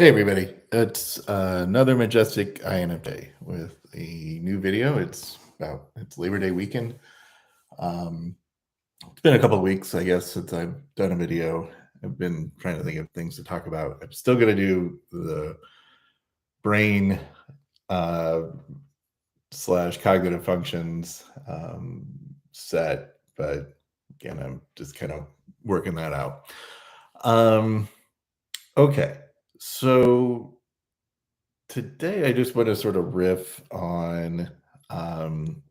Hey everybody, it's another majestic INFJ with a new video. It's Labor Day weekend. Um, it's been a couple of weeks, I guess, since I've done a video. I've been trying to think of things to talk about. I'm still gonna do the brain uh, slash cognitive functions set, but again, I'm just kind of working that out. Um, okay, so today, I just want to sort of riff on um,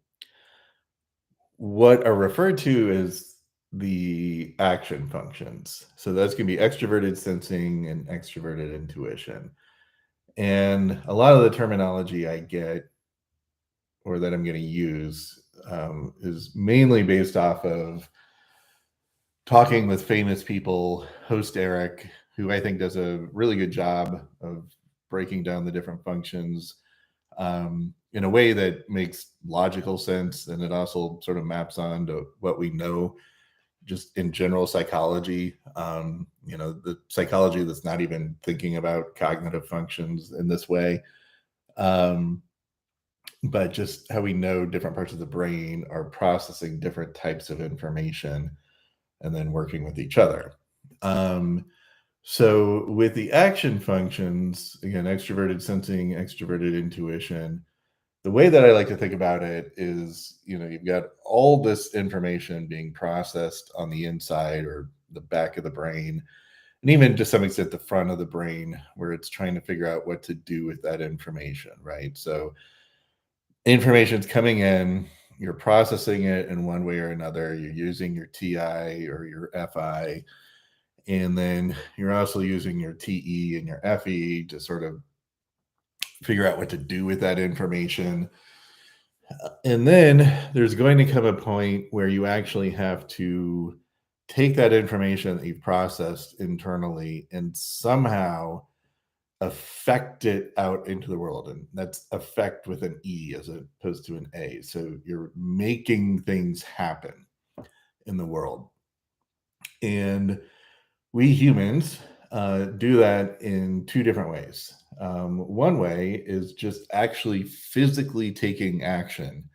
what are referred to as the action functions. So that's going to be extroverted sensing and extroverted intuition. And a lot of the terminology I get or that I'm going to use is mainly based off of talking with famous people, host Eric, who I think does a really good job of breaking down the different functions in a way that makes logical sense. And it also sort of maps on to what we know just in general psychology, the psychology that's not even thinking about cognitive functions in this way. Um, but just how we know different parts of the brain are processing different types of information and then working with each other. Um, so with the action functions, again, extroverted sensing, extroverted intuition, the way that I like to think about it is, you've got all this information being processed on the inside or the back of the brain, and even to some extent the front of the brain, where it's trying to figure out what to do with that information, right? So information's coming in, you're processing it in one way or another, you're using your TI or your FI, and then you're also using your TE and your FE to sort of figure out what to do with that information. And then there's going to come a point where you actually have to take that information that you've processed internally and somehow affect it out into the world. And that's affect with an E as opposed to an A. So you're making things happen in the world. And we humans do that in two different ways. One way is just actually physically taking action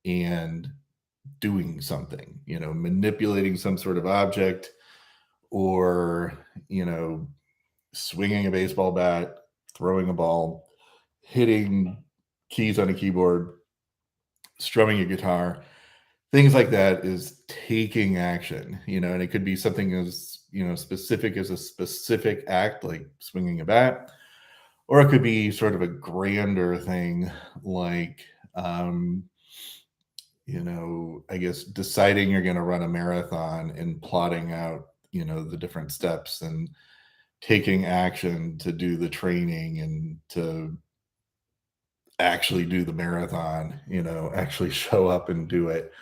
and doing something, manipulating some sort of object or, swinging a baseball bat, throwing a ball, hitting keys on a keyboard, strumming a guitar, things like that is taking action, and it could be something as, specific as a specific act like swinging a bat, or it could be sort of a grander thing like, I guess deciding you're going to run a marathon and plotting out, the different steps and taking action to do the training and to actually do the marathon, actually show up and do it.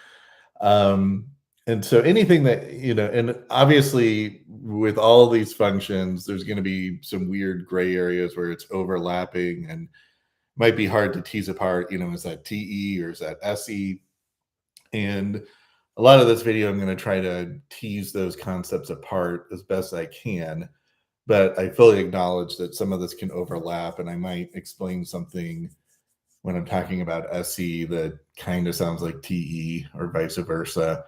Um, and so anything that, and obviously with all these functions, there's going to be some weird gray areas where it's overlapping and might be hard to tease apart, is that TE or is that SE? And a lot of this video, I'm going to try to tease those concepts apart as best I can. But I fully acknowledge that some of this can overlap, and I might explain something when I'm talking about SE that kind of sounds like TE or vice versa.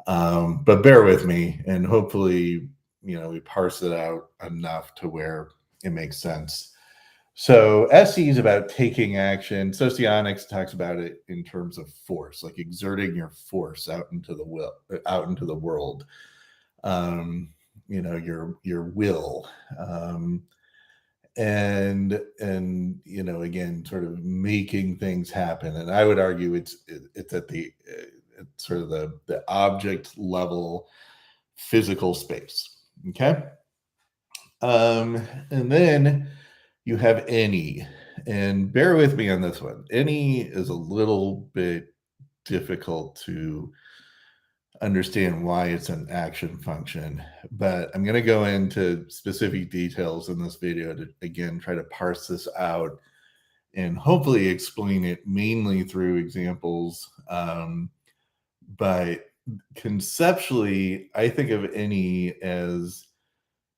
But bear with me, and hopefully, we parse it out enough to where it makes sense. So SE is about taking action. Socionics talks about it in terms of force, like exerting your force out into the world. Your will, again, sort of making things happen. And I would argue it's at the it's sort of the object level, physical space. Okay. And then you have any, and bear with me on this one. Any is a little bit difficult to understand why it's an action function, but I'm going to go into specific details in this video to again try to parse this out and hopefully explain it mainly through examples. But conceptually, I think of any as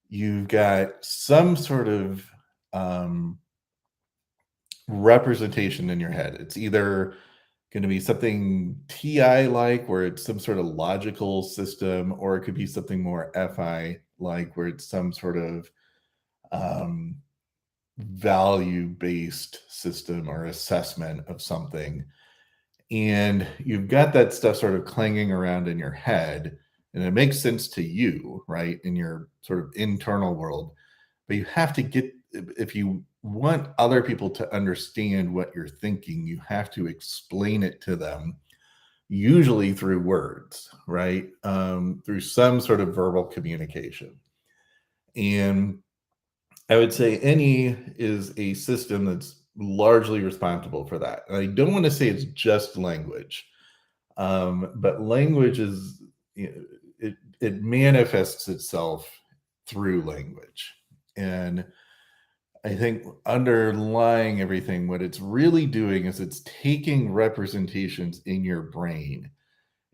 you've got some sort of um, representation in your head. It's either going to be something TI like, where it's some sort of logical system, or it could be something more FI like, where it's some sort of um, value based system or assessment of something. And you've got that stuff sort of clanging around in your head, and it makes sense to you, right, in your sort of internal world. But you have to get, if you want other people to understand what you're thinking, you have to explain it to them, usually through words, right? Through some sort of verbal communication. And I would say any is a system that's largely responsible for that. And I don't want to say it's just language, but language is, you know, it manifests itself through language. And I think underlying everything, what it's really doing is it's taking representations in your brain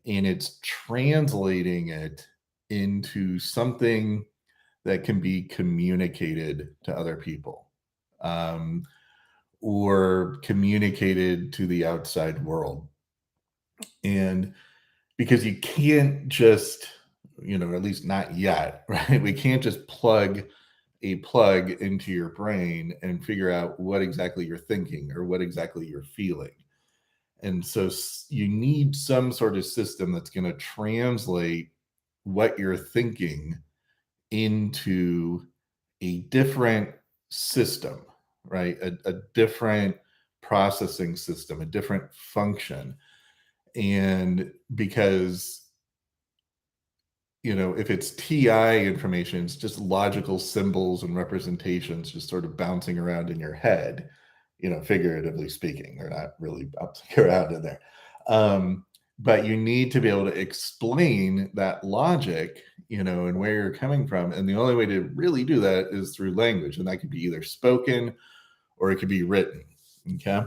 and it's translating it into something that can be communicated to other people, um, or communicated to the outside world. And because you can't just, at least not yet, right? We can't just plug a plug into your brain and figure out what exactly you're thinking or what exactly you're feeling. And so you need some sort of system that's going to translate what you're thinking into a different system, right? A different processing system, a different function. And because, if it's TI information, it's just logical symbols and representations just sort of bouncing around in your head, figuratively speaking. They're not really bouncing around in there. But you need to be able to explain that logic, and where you're coming from. And the only way to really do that is through language. And that could be either spoken or it could be written. Okay.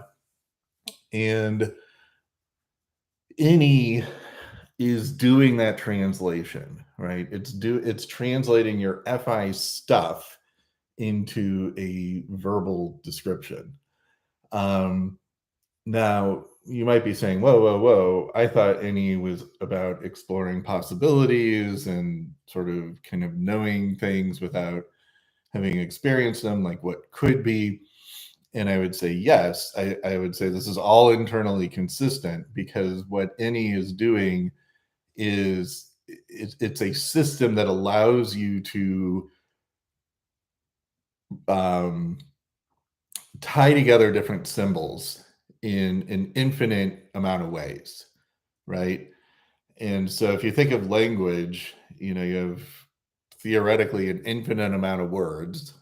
And any is doing that translation, right? It's translating your FI stuff into a verbal description. Um, Now you might be saying, "Whoa, whoa, whoa! I thought any was about exploring possibilities and sort of kind of knowing things without having experienced them, like what could be." And I would say, yes, I would say this is all internally consistent, because what any is doing is it's a system that allows you to um, tie together different symbols in an infinite amount of ways, right? And so if you think of language, you have theoretically an infinite amount of words,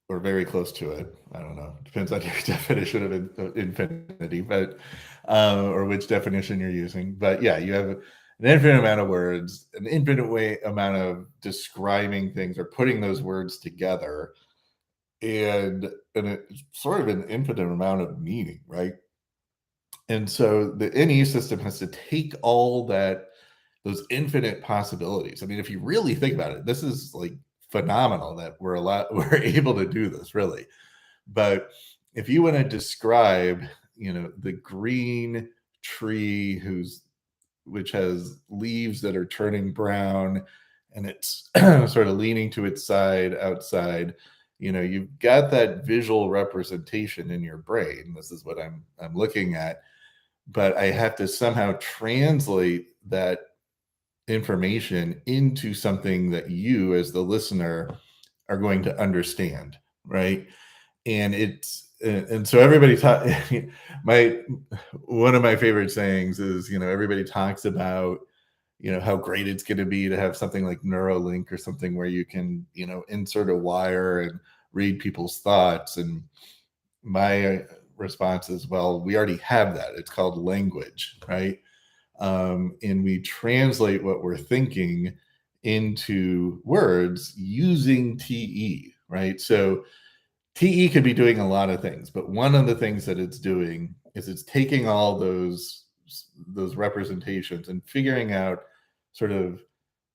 or very close to it. I don't know. Depends on your definition of infinity, but or which definition you're using. But yeah, you have an infinite amount of words, an infinite amount of describing things or putting those words together, and it's sort of an infinite amount of meaning, right? And so the NE system has to take all those infinite possibilities. I mean, if you really think about it, this is like phenomenal that we're able to do this, really. But if you want to describe, the green tree which has leaves that are turning brown and it's sort of leaning to its side outside, you've got that visual representation in your brain. This is what I'm looking at, but I have to somehow translate that information into something that you as the listener are going to understand, right? And so everybody my one of my favorite sayings is, everybody talks about, how great it's going to be to have something like Neuralink or something where you can, insert a wire and read people's thoughts. And my response is, well, we already have that. It's called language, right? And we translate what we're thinking into words using TE, right? So TE could be doing a lot of things, but one of the things that it's doing is it's taking all those representations and figuring out sort of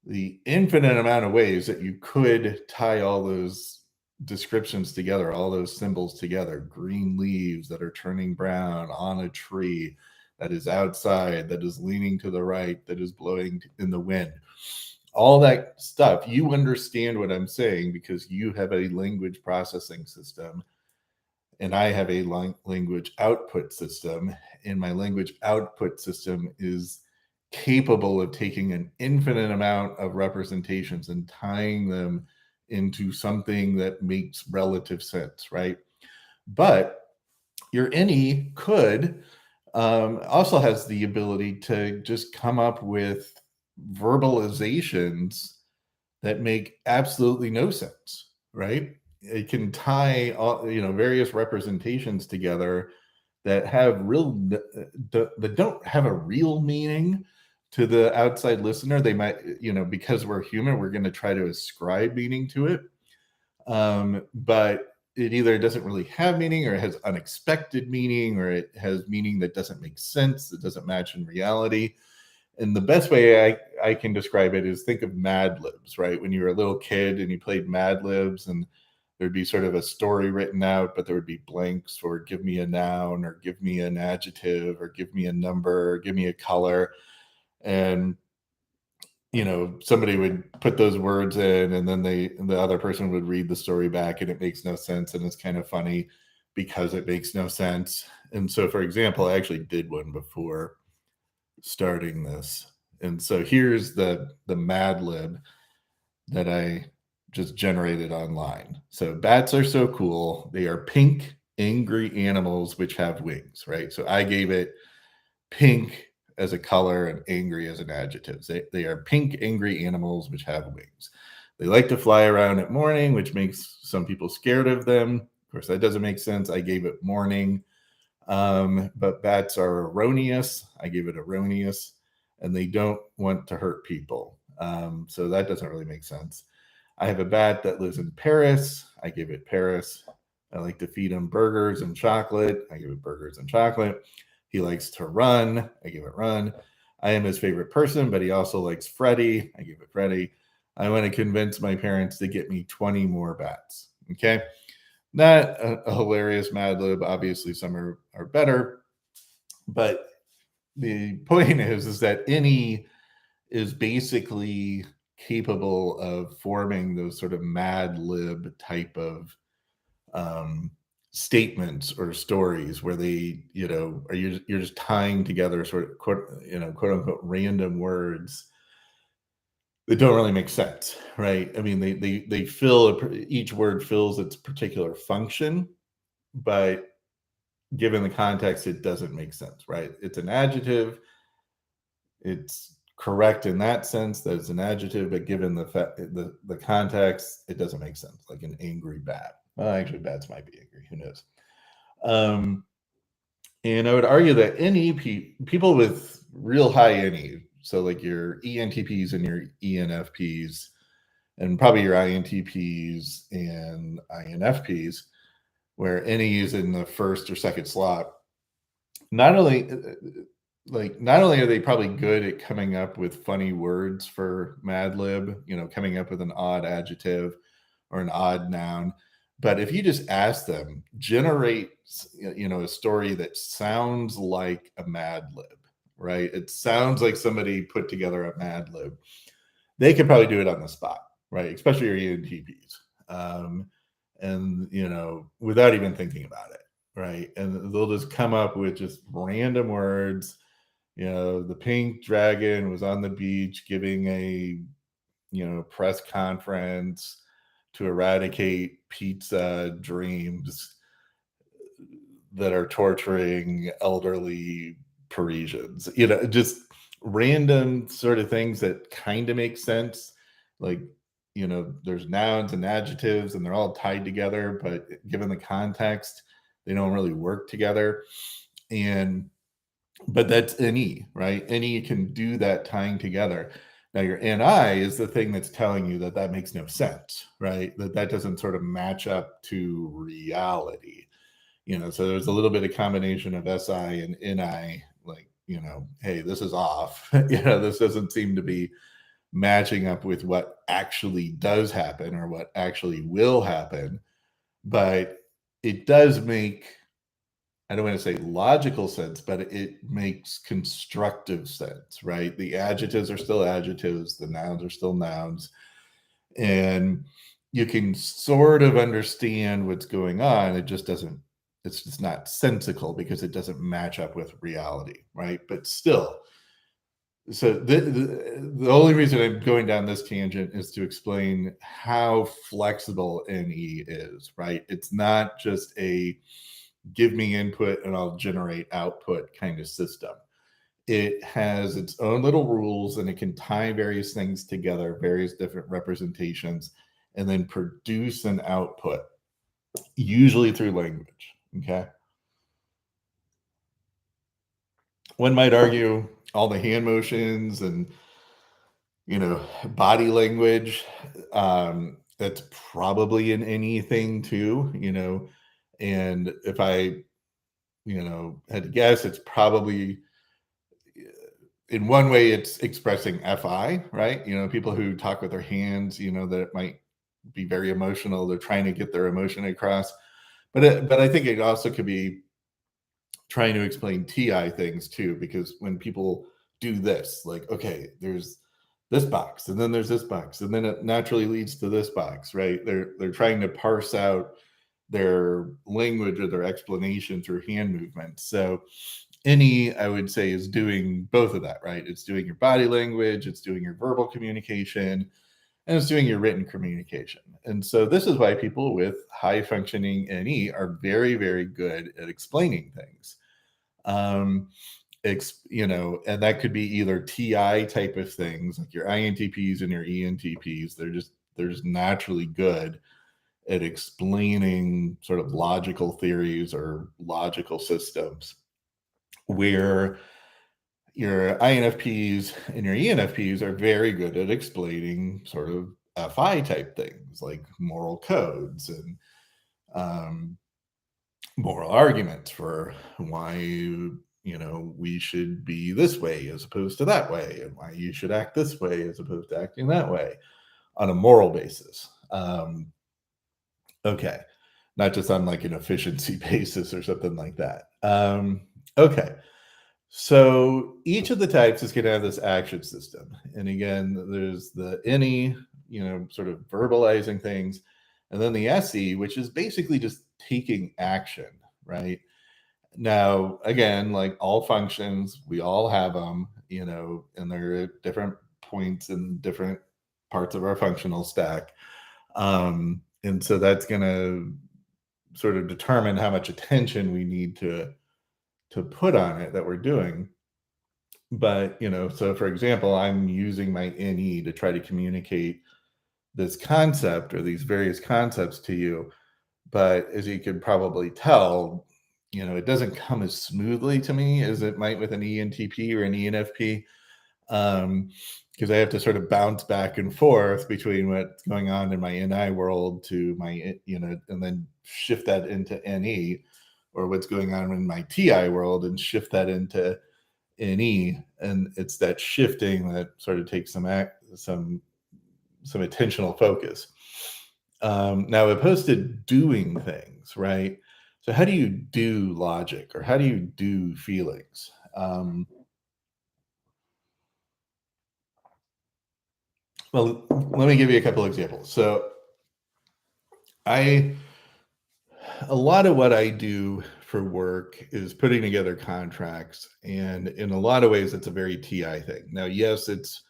the infinite amount of ways that you could tie all those descriptions together, all those symbols together. Green leaves that are turning brown on a tree that is outside, that is leaning to the right, that is blowing in the wind. All that stuff, you understand what I'm saying because you have a language processing system and I have a language output system, and my language output system is capable of taking an infinite amount of representations and tying them into something that makes relative sense, right? But your NE could also has the ability to just come up with verbalizations that make absolutely no sense, right? It can tie all, various representations together that have that don't have a real meaning to the outside listener. They might, because we're human, we're going to try to ascribe meaning to it. But it either doesn't really have meaning, or it has unexpected meaning, or it has meaning that doesn't make sense, that doesn't match in reality. And the best way I can describe it is think of Mad Libs, right? When you were a little kid and you played Mad Libs, and there'd be sort of a story written out, but there would be blanks for give me a noun, or give me an adjective, or give me a number, or give me a color. And somebody would put those words in, and then the other person would read the story back, and it makes no sense, and it's kind of funny because it makes no sense. And so, for example, I actually did one before starting this. And so here's the Mad Lib that I just generated online. So bats are so cool. They are pink, angry animals which have wings, right? So I gave it pink as a color and angry as an adjective. They are pink, angry animals which have wings. They like to fly around at morning, which makes some people scared of them. Of course, that doesn't make sense. I gave it morning. But bats are erroneous. I gave it erroneous, and they don't want to hurt people. So that doesn't really make sense. I have a bat that lives in Paris. I gave it Paris. I like to feed him burgers and chocolate. I give it burgers and chocolate. He likes to run. I give it run. I am his favorite person, but he also likes Freddie. I give it Freddie. I want to convince my parents to get me 20 more bats. Okay. Not a hilarious Mad Lib. Obviously, some are better. But the point is that any is basically capable of forming those sort of Mad Lib type of statements or stories where they, you're just tying together sort of quote unquote random words that don't really make sense, right? I mean, they fill each word fills its particular function, but given the context, it doesn't make sense, right? It's an adjective. It's correct in that sense that it's an adjective, but given the context, it doesn't make sense. Like an angry bat. Well, actually, bats might be angry. Who knows? And I would argue that people with real high NE, so like your ENTPs and your ENFPs, and probably your INTPs and INFPs, where NE is in the first or second slot, not only are they probably good at coming up with funny words for Mad Lib, coming up with an odd adjective or an odd noun, but if you just ask them, generate, a story that sounds like a Mad Lib, right? It sounds like somebody put together a Mad Lib. They could probably do it on the spot, right? Especially your ENTPs. And without even thinking about it, right? And they'll just come up with just random words. The pink dragon was on the beach giving a press conference to eradicate pizza dreams that are torturing elderly Parisians. Just random sort of things that kind of make sense. Like, there's nouns and adjectives and they're all tied together, but given the context, they don't really work together. But that's NE, right? NE can do that tying together. Now your NI is the thing that's telling you that makes no sense, right? That doesn't sort of match up to reality. So there's a little bit of combination of SI and NI, like, hey, this is off. This doesn't seem to be matching up with what actually does happen or what actually will happen. But it does make, I don't want to say logical sense, but it makes constructive sense, right? The adjectives are still adjectives, the nouns are still nouns, and you can sort of understand what's going on. It just doesn't, it's just not sensical because it doesn't match up with reality, right? But still, so the only reason I'm going down this tangent is to explain how flexible NE is, right? It's not just a give me input and I'll generate output kind of system. It has its own little rules and it can tie various things together, various different representations, and then produce an output, usually through language. Okay. One might argue all the hand motions and, body language, that's probably in anything too, and if I, had to guess, it's probably in one way it's expressing FI, right? People who talk with their hands, that it might be very emotional. They're trying to get their emotion across. But I think it also could be trying to explain TI things too, because when people do this, like, okay, there's this box, and then there's this box, and then it naturally leads to this box, right? They're trying to parse out their language or their explanation through hand movements. So any, I would say, is doing both of that, right? It's doing your body language, it's doing your verbal communication, and it's doing your written communication. And so this is why people with high functioning NE are very, very good at explaining things. Um, and that could be either TI type of things, like your INTPs and your ENTPs. They're just naturally good at explaining sort of logical theories or logical systems, where your INFPs and your ENFPs are very good at explaining sort of FI type things like moral codes and um, moral arguments for why we should be this way as opposed to that way, and why you should act this way as opposed to acting that way on a moral basis. Okay, not just on like an efficiency basis or something like that. Okay. So each of the types is going to have this action system. And again, there's the NE, sort of verbalizing things, and then the SE, which is basically just taking action, right? Now, again, like all functions, we all have them, and they're at different points in different parts of our functional stack. And so that's going to sort of determine how much attention we need to put on it that we're doing. But, so for example, I'm using my NE to try to communicate this concept or these various concepts to you. But as you can probably tell, it doesn't come as smoothly to me as it might with an ENTP or an ENFP. Because I have to sort of bounce back and forth between what's going on in my NI world to my, and then shift that into NE, or what's going on in my TI world and shift that into NE. And it's that shifting that sort of takes some attentional focus. Now, opposed to doing things, right? So, how do you do logic, or how do you do feelings? Well, let me give you a couple examples. So, I a lot of what I do for work is putting together contracts, and in a lot of ways, it's a very TI thing. Now, yes, it's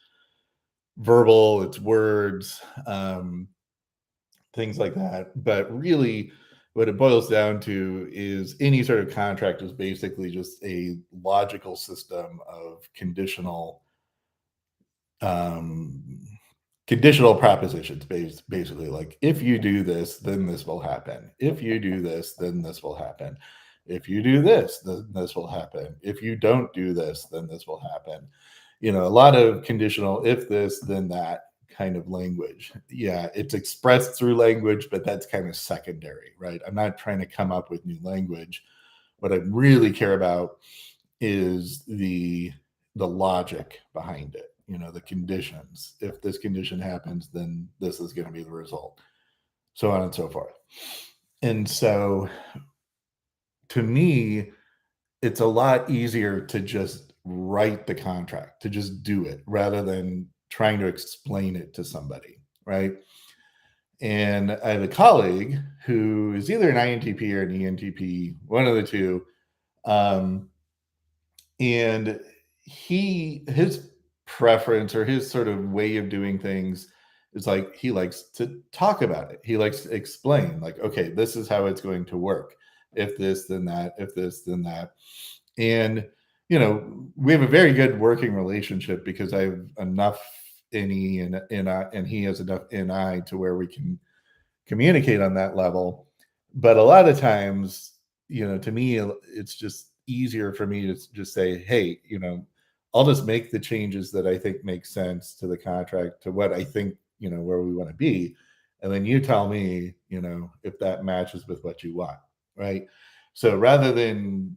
verbal, it's words, things like that. But really, what it boils down to is any sort of contract is basically just a logical system of um, conditional propositions. Basically, like if you do this, then this will happen. If you do this, then this will happen. If you do this, then this will happen. If you don't do this, then this will happen. A lot of conditional, if this, then that kind of language. Yeah, it's expressed through language, but that's kind of secondary, right? I'm not trying to come up with new language. What I really care about is the logic behind it. the conditions. If this condition happens, then this is going to be the result, so on and so forth. And so to me, it's a lot easier to just write the contract, to just do it rather than trying to explain it to somebody, right? And I have a colleague who is either an INTP or an ENTP, one of the two. Um, and his preference or his sort of way of doing things is like he likes to talk about it. He likes to explain, like, okay, this is how it's going to work. If this, then that. If this, then that. And we have a very good working relationship because I have enough NE and he has enough NI to where we can communicate on that level. But a lot of times, to me, it's just easier for me to just say, hey, I'll just make the changes that I think make sense to the contract, to what I think, where we want to be. And then you tell me, if that matches with what you want. Right. So rather than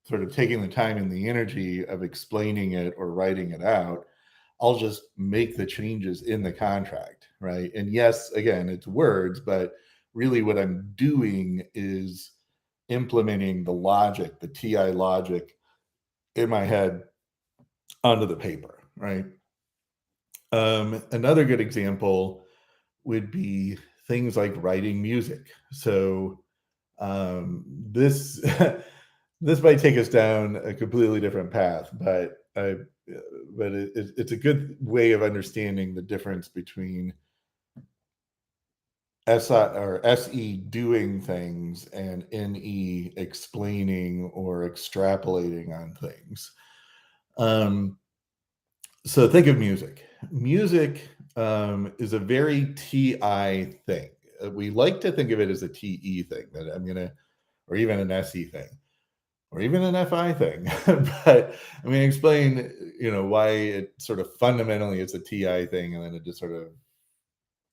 sort of taking the time and the energy of explaining it or writing it out, I'll just make the changes in the contract, right? And yes, again, it's words, but really what I'm doing is implementing the logic, the TI logic in my head onto the paper, right? Another good example would be things like writing music. So this this might take us down a completely different path, it's a good way of understanding the difference between SE doing things and NE explaining or extrapolating on things. So think of music. Music is a very TI thing. We like to think of it as a TE thing, or even an SE thing, or even an FI thing. But I'm going to explain, why it sort of fundamentally is a TI thing, and then it just sort of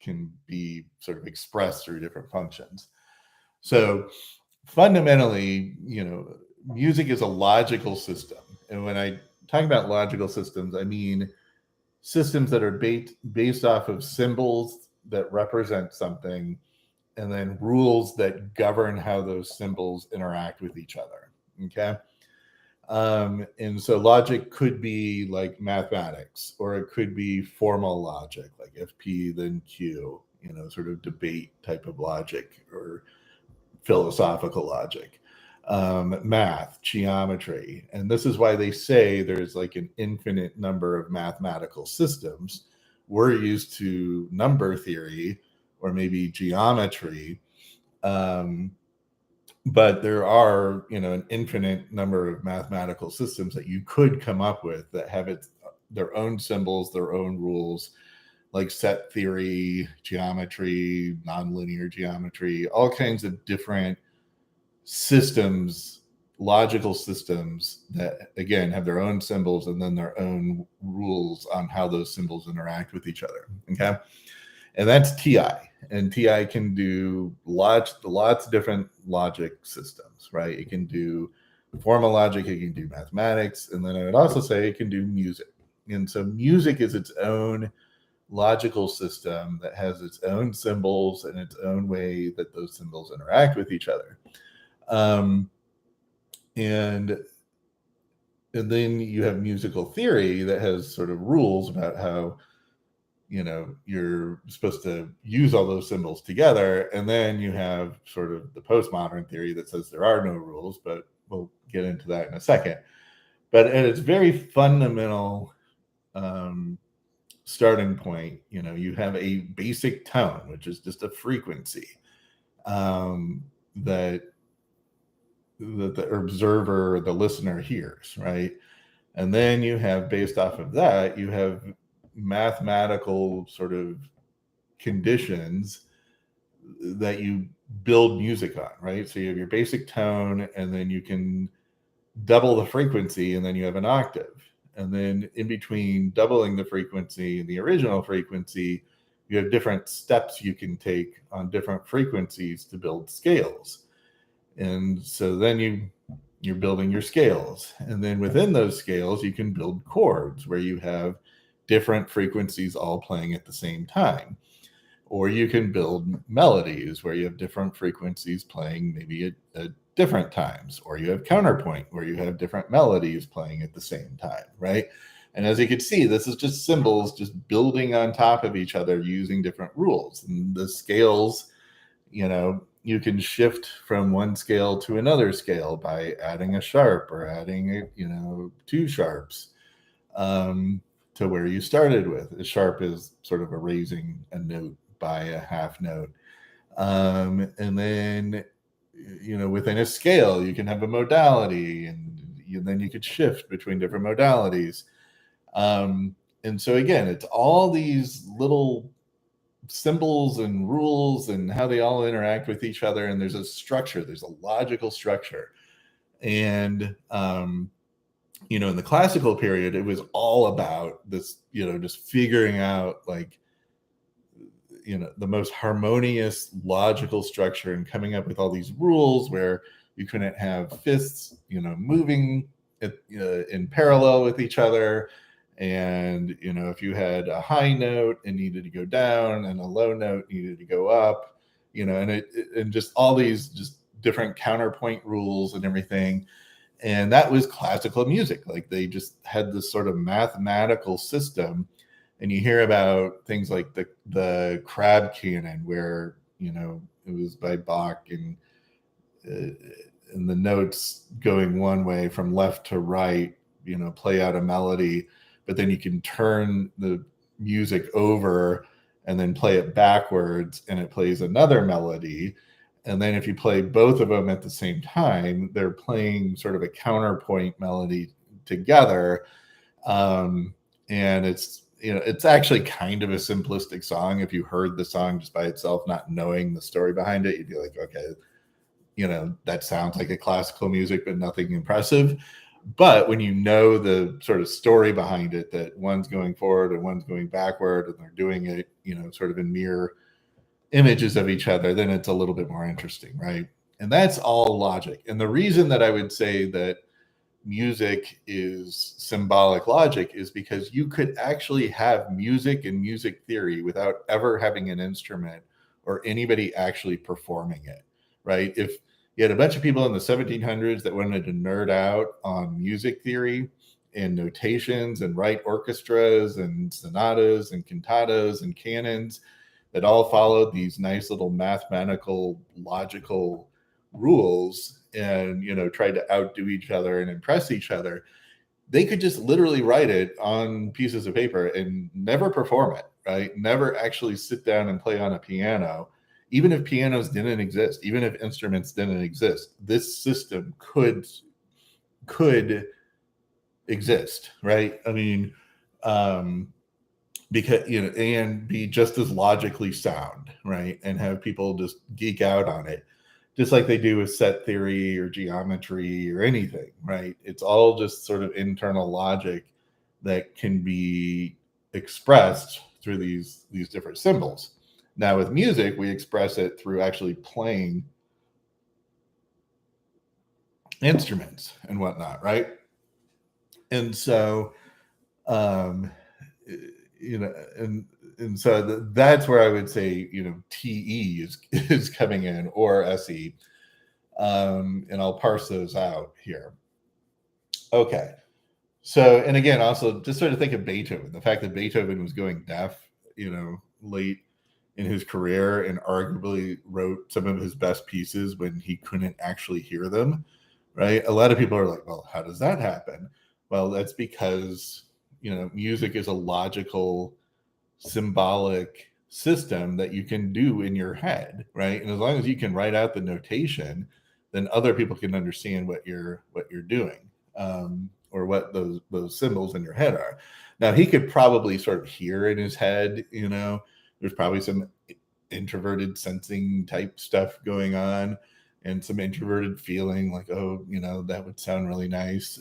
can be sort of expressed through different functions. So fundamentally, music is a logical system. And when I talk about logical systems, I mean systems that are based off of symbols that represent something, and then rules that govern how those symbols interact with each other. Okay. And so logic could be like mathematics, or it could be formal logic, like FP then Q, sort of debate type of logic, or philosophical logic, math, geometry. And this is why they say there's like an infinite number of mathematical systems. We're used to number theory or maybe geometry. But there are, an infinite number of mathematical systems that you could come up with that have their own symbols, their own rules, like set theory, geometry, nonlinear geometry, all kinds of different systems, logical systems that, again, have their own symbols and then their own rules on how those symbols interact with each other. Okay. And that's TI. And TI can do lots of different logic systems, right? It can do formal logic, it can do mathematics, and then I would also say it can do music. And so music is its own logical system that has its own symbols and its own way that those symbols interact with each other. And then you have musical theory that has sort of rules about how you're supposed to use all those symbols together. And then you have sort of the postmodern theory that says there are no rules, but we'll get into that in a second. But at its very fundamental starting point, you have a basic tone, which is just a frequency that the observer, the listener hears, right? And then you have, based off of that, you have mathematical sort of conditions that you build music on, right? So you have your basic tone, and then you can double the frequency, and then you have an octave. And then in between doubling the frequency and the original frequency, you have different steps you can take on different frequencies to build scales. And so then you're building your scales. And then within those scales, you can build chords where you have different frequencies all playing at the same time. Or you can build melodies where you have different frequencies playing maybe at different times. Or you have counterpoint where you have different melodies playing at the same time, right? And as you can see, this is just symbols just building on top of each other using different rules. And the scales, you can shift from one scale to another scale by adding a sharp or adding, two sharps to where you started with. A sharp is sort of erasing a note by a half note. And then, within a scale, you can have a modality, and then you could shift between different modalities. And so again, it's all these little symbols and rules and how they all interact with each other. And there's a structure, there's a logical structure. And, in the classical period, it was all about this, just figuring out like, the most harmonious logical structure and coming up with all these rules where you couldn't have fists, moving in parallel with each other. And, if you had a high note, it needed to go down, and a low note needed to go up, and just all these just different counterpoint rules and everything. And that was classical music. Like they just had this sort of mathematical system. And you hear about things like the crab canon, where, it was by Bach, and the notes going one way from left to right, play out a melody, but then you can turn the music over and then play it backwards and it plays another melody. And then if you play both of them at the same time, they're playing sort of a counterpoint melody together. And it's actually kind of a simplistic song. If you heard the song just by itself, not knowing the story behind it, you'd be like, okay, that sounds like a classical music, but nothing impressive. But when you know the sort of story behind it, that one's going forward and one's going backward, and they're doing it, sort of in mirror images of each other, then it's a little bit more interesting, right? And that's all logic. And the reason that I would say that music is symbolic logic is because you could actually have music and music theory without ever having an instrument or anybody actually performing it, right? If you had a bunch of people in the 1700s that wanted to nerd out on music theory and notations and write orchestras and sonatas and cantatas and canons that all followed these nice little mathematical, logical rules, and tried to outdo each other and impress each other, they could just literally write it on pieces of paper and never perform it, right? Never actually sit down and play on a piano. Even if pianos didn't exist, even if instruments didn't exist, this system could exist, right? I mean, because and be just as logically sound, right? And have people just geek out on it, just like they do with set theory or geometry or anything, right? It's all just sort of internal logic that can be expressed through these different symbols. Now with music, we express it through actually playing instruments and whatnot, right? And so, and so that's where I would say, TE is coming in, or SE. And I'll parse those out here. Okay. So, and again, also just sort of think of Beethoven, the fact that Beethoven was going deaf, late in his career, and arguably wrote some of his best pieces when he couldn't actually hear them, right? A lot of people are like, well, how does that happen? Well, that's because, music is a logical, symbolic system that you can do in your head, right? And as long as you can write out the notation, then other people can understand what you're doing, or what those symbols in your head are. Now he could probably sort of hear in his head, there's probably some introverted sensing type stuff going on, and some introverted feeling like, oh, that would sound really nice.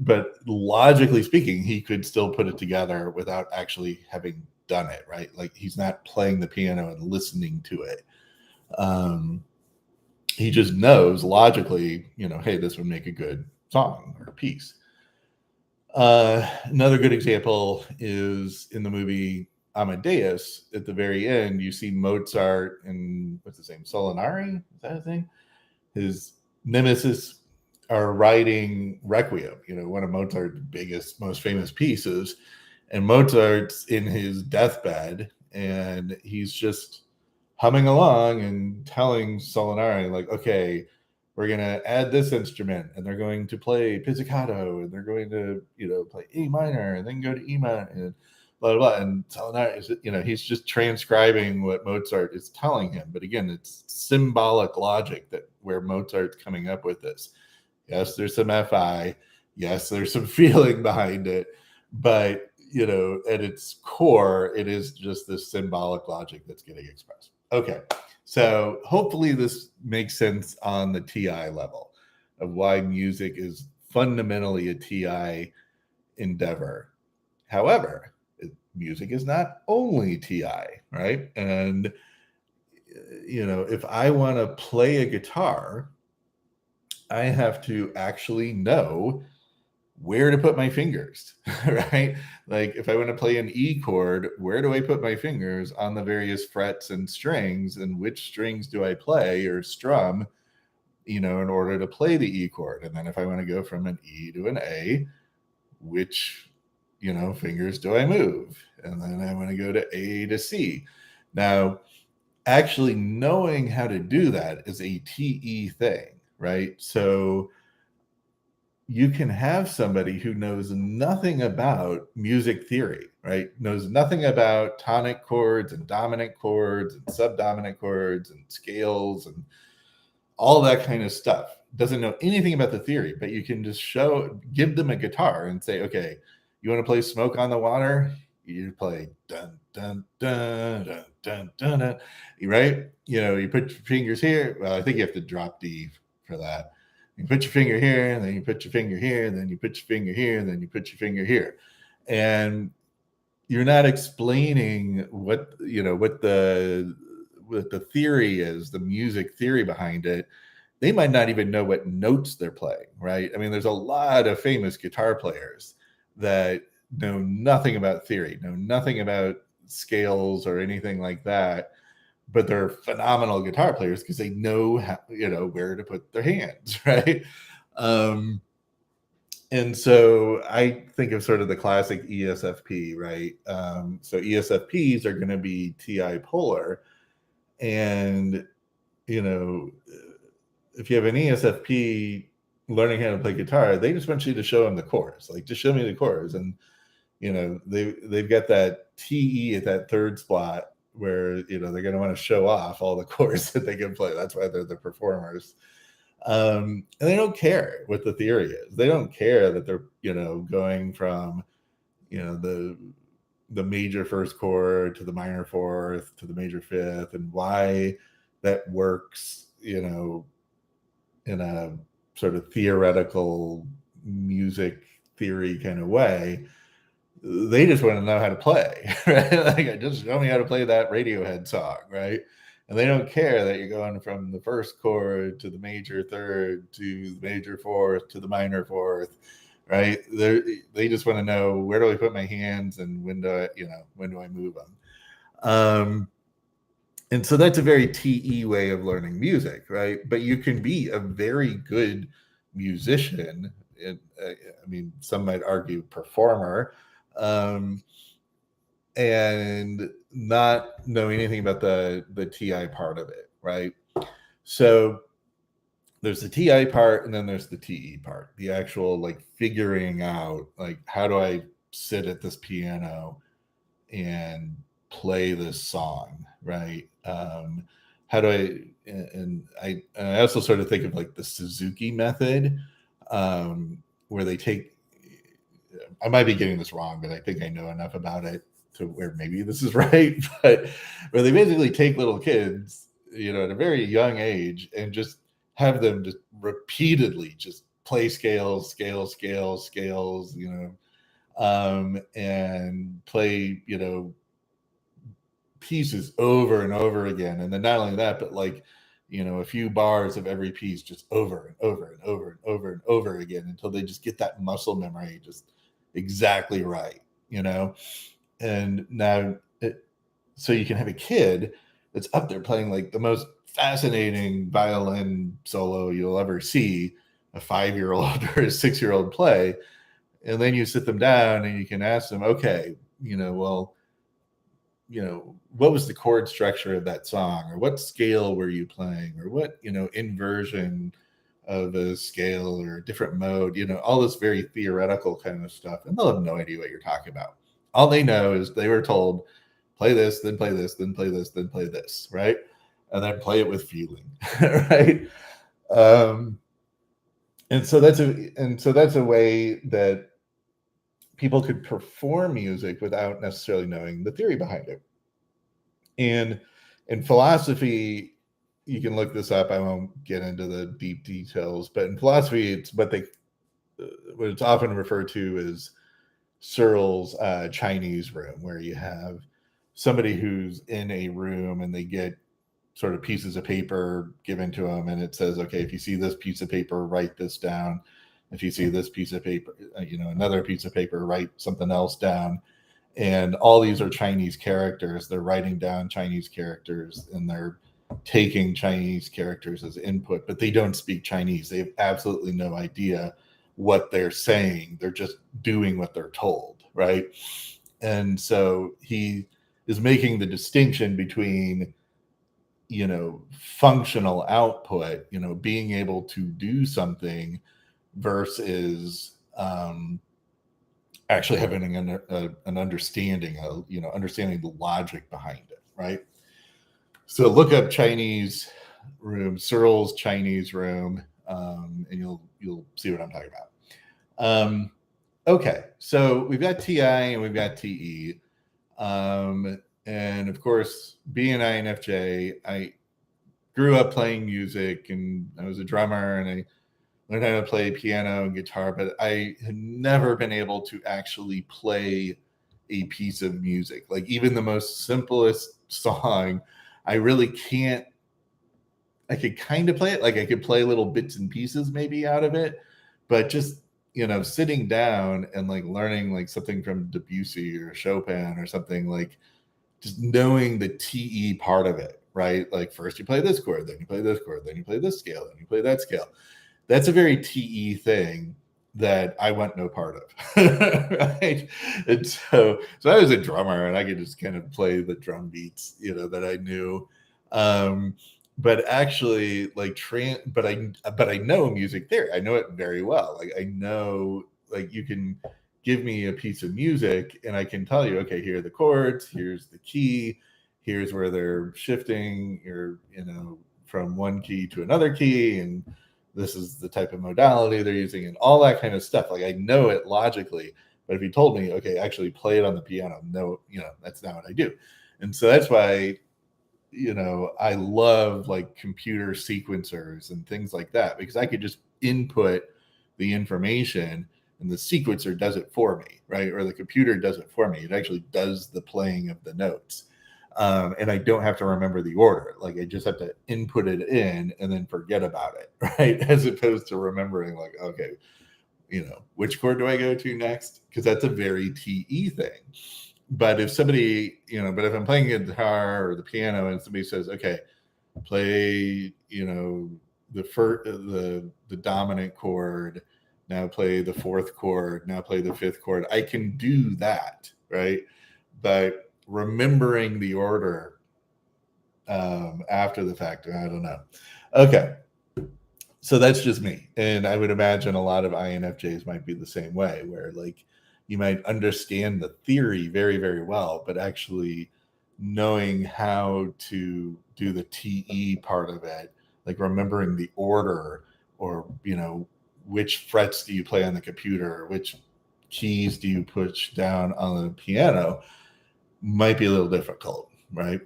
But logically speaking, he could still put it together without actually having done it, right? Like he's not playing the piano and listening to it. He just knows logically, hey, this would make a good song or piece. Another good example is in the movie Amadeus. At the very end, you see Mozart and what's his name, Solinari? Is that his name? His nemesis are writing Requiem, one of Mozart's biggest, most famous pieces. And Mozart's in his deathbed and he's just humming along and telling Solinari, like, okay, we're going to add this instrument and they're going to play pizzicato and they're going to, play A minor and then go to E minor and blah, blah, blah. And Solinari is, he's just transcribing what Mozart is telling him. But again, it's symbolic logic that where Mozart's coming up with this. Yes, there's some FI. Yes, there's some feeling behind it. But, at its core, it is just this symbolic logic that's getting expressed. Okay, so hopefully this makes sense on the TI level of why music is fundamentally a TI endeavor. However, music is not only TI, right? And, if I want to play a guitar, I have to actually know where to put my fingers, right? Like if I want to play an E chord, where do I put my fingers on the various frets and strings, and which strings do I play or strum, in order to play the E chord? And then if I want to go from an E to an A, which, fingers do I move? And then I want to go to A to C. Now, actually knowing how to do that is a TE thing, right? So you can have somebody who knows nothing about music theory, right? Knows nothing about tonic chords and dominant chords and subdominant chords and scales and all that kind of stuff. Doesn't know anything about the theory, but you can just give them a guitar and say, okay, you want to play Smoke on the Water? You play dun, dun, dun, dun, dun, dun, dun, right? You put your fingers here. Well, I think you have to drop D for that. You put your finger here, and then you put your finger here, and then you put your finger here, and then you put your finger here. And you're not explaining what the theory is, the music theory behind it. They might not even know what notes they're playing, right? I mean, there's a lot of famous guitar players that know nothing about theory, know nothing about scales or anything like that, but they're phenomenal guitar players because they know how, where to put their hands, right? And so I think of sort of the classic ESFP, right? So ESFPs are going to be TI polar. And, if you have an ESFP learning how to play guitar, they just want you to show them the chords. Like, just show me the chords. And, they've got that TE at that third spot where, they're going to want to show off all the chords that they can play. That's why they're the performers. And they don't care what the theory is. They don't care that they're, going from, the major first chord to the minor fourth to the major fifth, and why that works, in a sort of theoretical music theory kind of way. They just want to know how to play, right? Like, just show me how to play that Radiohead song, right? And they don't care that you're going from the first chord to the major third to the major fourth to the minor fourth, right? They just want to know, where do I put my hands and when do I move them? And so that's a very TE way of learning music, right? But you can be a very good musician. I mean, some might argue performer, and not know anything about the TI part of it, right? So there's the TI part, and then there's the TE part, the actual like figuring out, like, how do I sit at this piano and play this song, right? How do I also sort of think of like the Suzuki method, where they take, I might be getting this wrong, but I think I know enough about it to where maybe this is right, but where they basically take little kids, at a very young age, and just have them just repeatedly just play scales, scales, scales, scales, and play, pieces over and over again. And then not only that, but like, a few bars of every piece just over and over and over and over and over again until they just get that muscle memory just exactly right, and now so you can have a kid that's up there playing like the most fascinating violin solo you'll ever see a 5-year-old or a 6-year-old play, and then you sit them down and you can ask them, okay, well, what was the chord structure of that song, or what scale were you playing, or what, inversion of a scale or a different mode, all this very theoretical kind of stuff. And they'll have no idea what you're talking about. All they know is they were told, play this, then play this, then play this, then play this, right? And then play it with feeling, right? Um, and so that's a way that people could perform music without necessarily knowing the theory behind it. And in philosophy, you can look this up. I won't get into the deep details, but in philosophy, it's what it's often referred to as Searle's Chinese room, where you have somebody who's in a room and they get sort of pieces of paper given to them, and it says, okay, if you see this piece of paper, write this down. If you see this piece of paper, another piece of paper, write something else down. And all these are Chinese characters. They're writing down Chinese characters, and they're taking Chinese characters as input, but they don't speak Chinese. They have absolutely no idea what they're saying. They're just doing what they're told, right? And so he is making the distinction between, functional output, being able to do something versus actually having an understanding of, understanding the logic behind it, right? So look up Chinese room, Searle's Chinese room, and you'll see what I'm talking about. Okay, so we've got TI and we've got TE, and of course, being INFJ, I grew up playing music, and I was a drummer, and I learned how to play piano and guitar, but I had never been able to actually play a piece of music. Like even the most simplest song, I really can't. I could kind of play it, like I could play little bits and pieces maybe out of it, but just sitting down and like learning like something from Debussy or Chopin or something, like just knowing the TE part of it, right? Like first you play this chord, then you play this chord, then you play this scale, then you play that scale. That's a very TE thing that I want no part of, right? And so I was a drummer, and I could just kind of play the drum beats, that I knew. But actually, like but I know music theory. I know it very well. Like I know, like you can give me a piece of music, and I can tell you, okay, here are the chords, here's the key, here's where they're shifting, or from one key to another key, and this is the type of modality they're using, and all that kind of stuff. Like I know it logically, but if you told me, okay, actually play it on the piano, no, that's not what I do. And so that's why, I love like computer sequencers and things like that, because I could just input the information and the sequencer does it for me, right? Or the computer does it for me. It actually does the playing of the notes. And I don't have to remember the order. Like I just have to input it in and then forget about it, right? As opposed to remembering, like, okay, which chord do I go to next? Because that's a very TE thing. But if somebody, but if I'm playing a guitar or the piano and somebody says, okay, play, the dominant chord, now play the fourth chord, now play the fifth chord, I can do that, right? But remembering the order after the fact, I don't know. Okay, so that's just me, and I would imagine a lot of INFJs might be the same way, where like you might understand the theory very, very well, but actually knowing how to do the TE part of it, like remembering the order, or which frets do you play on the computer, which keys do you push down on the piano, might be a little difficult, right?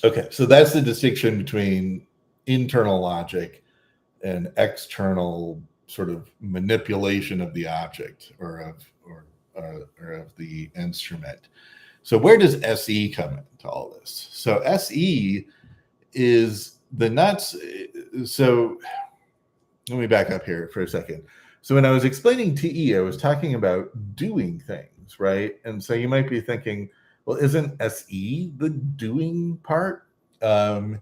Okay, so that's the distinction between internal logic and external sort of manipulation of the object, or of the instrument. So where does SE come into all this? So SE is the nuts. So let me back up here for a second. So when I was explaining TE, I was talking about doing things, right? And so you might be thinking, well, isn't SE the doing part? Um,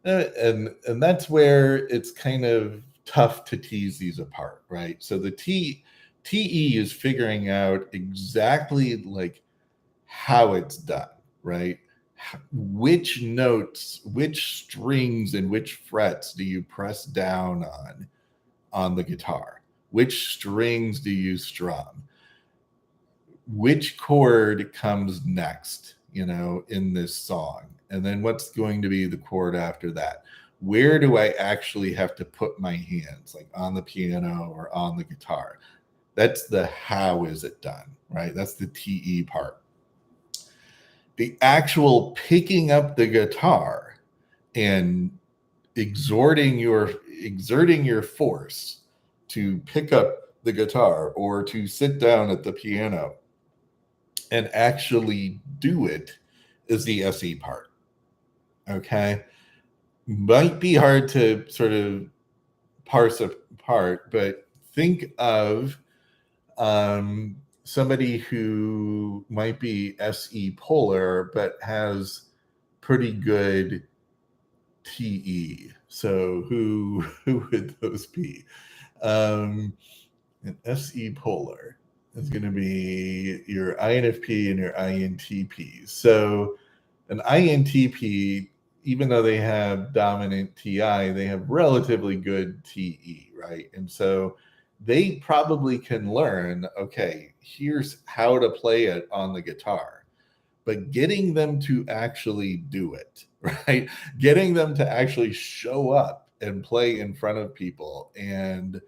and that's where it's kind of tough to tease these apart, right? So the TE is figuring out exactly like how it's done, right? Which notes, which strings, and which frets do you press down on the guitar? Which strings do you strum? Which chord comes next, in this song? And then what's going to be the chord after that? Where do I actually have to put my hands, like on the piano or on the guitar? That's the how is it done, right? That's the TE part. The actual picking up the guitar and exerting your force to pick up the guitar or to sit down at the piano and actually do it is the SE part. Okay. Might be hard to sort of parse apart, but think of somebody who might be SE polar but has pretty good TE. So who would those be? Um, an SE polar is going to be your INFP and your INTP. So an INTP, even though they have dominant TI, they have relatively good TE, right? And so they probably can learn, okay, here's how to play it on the guitar, but getting them to actually do it, right? Getting them to actually show up and play in front of people and,